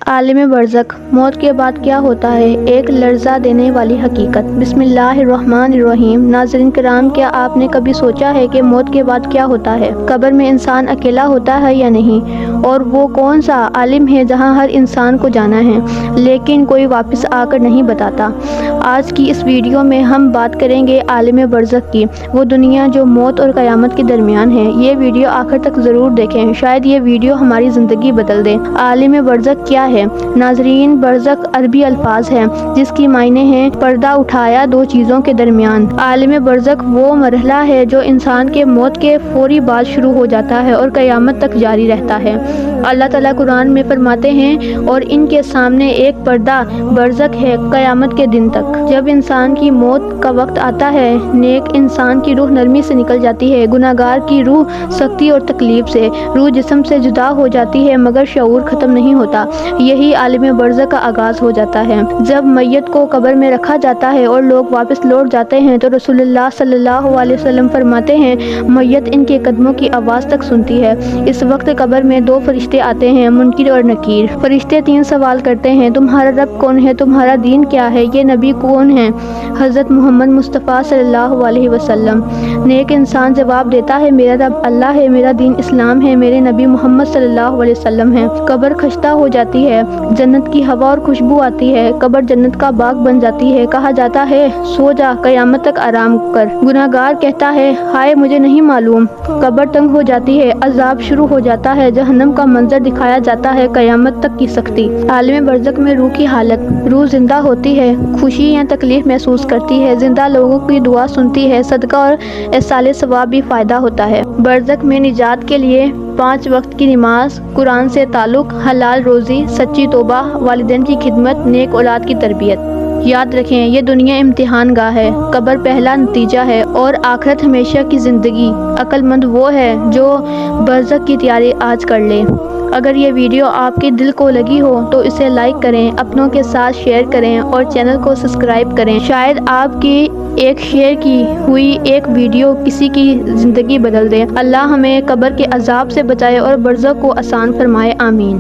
عالم برزخ، موت کے بعد کیا ہوتا ہے؟ ایک لرزہ دینے والی حقیقت۔ بسم اللہ الرحمن الرحیم۔ ناظرین کرام، کیا آپ نے کبھی سوچا ہے کہ موت کے بعد کیا ہوتا ہے؟ قبر میں انسان اکیلا ہوتا ہے یا نہیں؟ اور وہ کون سا عالم ہے جہاں ہر انسان کو جانا ہے لیکن کوئی واپس آ کر نہیں بتاتا؟ آج کی اس ویڈیو میں ہم بات کریں گے عالم برزخ کی، وہ دنیا جو موت اور قیامت کے درمیان ہے۔ یہ ویڈیو آخر تک ضرور دیکھیں، شاید یہ ویڈیو ہماری زندگی بدل دے۔ عالم برزخ کیا ہے؟ ناظرین، برزخ عربی الفاظ ہے جس کی معنی ہے پردہ اٹھایا دو چیزوں کے درمیان۔ عالم برزخ وہ مرحلہ ہے جو انسان کے موت کے فوری بعد شروع ہو جاتا ہے اور قیامت تک جاری رہتا ہے۔ اللہ تعالیٰ قرآن میں فرماتے ہیں، اور ان کے سامنے ایک پردہ برزخ ہے قیامت کے دن تک۔ جب انسان کی موت کا وقت آتا ہے، نیک انسان کی روح نرمی سے نکل جاتی ہے، گناہگار کی روح سختی اور تکلیف سے۔ روح جسم سے جدا ہو جاتی ہے مگر شعور ختم نہیں ہوتا۔ یہی عالم برزخ کا آغاز ہو جاتا ہے۔ جب میت کو قبر میں رکھا جاتا ہے اور لوگ واپس لوٹ جاتے ہیں تو رسول اللہ صلی اللہ علیہ وسلم فرماتے ہیں، میت ان کے قدموں کی آواز تک سنتی ہے۔ اس وقت قبر میں دو فرشتے آتے ہیں، منکر اور نکیر۔ فرشتے تین سوال کرتے ہیں، تمہارا رب کون ہے؟ تمہارا دین کیا ہے؟ یہ نبی کون ہے؟ حضرت محمد مصطفیٰ صلی اللہ علیہ وسلم۔ نیک انسان جواب دیتا ہے، میرا رب اللہ ہے، میرا دین اسلام ہے، میرے نبی محمد صلی اللہ علیہ وسلم ہے۔ قبر خشتہ ہو جاتی ہے، جنت کی ہوا اور خوشبو آتی ہے، قبر جنت کا باغ بن جاتی ہے۔ کہا جاتا ہے، سو جا، قیامت تک آرام کر۔ گناہگار کہتا ہے، ہائے مجھے نہیں معلوم۔ قبر تنگ ہو جاتی ہے، عذاب شروع ہو جاتا ہے، جہنم کا منظر دکھایا جاتا ہے، قیامت تک کی سختی۔ عالم برزخ میں روح کی حالت۔ روح زندہ ہوتی ہے، خوشی یا تکلیف محسوس کرتی ہے، زندہ لوگوں کی دعا سنتی ہے، صدقہ اور ایصال ثواب بھی فائدہ ہوتا ہے۔ برزخ میں نجات کے لیے 5 وقت کی نماز، قرآن سے تعلق، حلال روزی، سچی توبہ، والدین کی خدمت، نیک اولاد کی تربیت۔ یاد رکھیں، یہ دنیا امتحان گاہ ہے، قبر پہلا نتیجہ ہے اور آخرت ہمیشہ کی زندگی۔ عقل مند وہ ہے جو برزخ کی تیاری آج کر لے۔ اگر یہ ویڈیو آپ کے دل کو لگی ہو تو اسے لائک کریں، اپنوں کے ساتھ شیئر کریں اور چینل کو سبسکرائب کریں۔ شاید آپ کی ایک شیئر کی ہوئی ایک ویڈیو کسی کی زندگی بدل دے۔ اللہ ہمیں قبر کے عذاب سے بچائے اور برزخ کو آسان فرمائے، آمین۔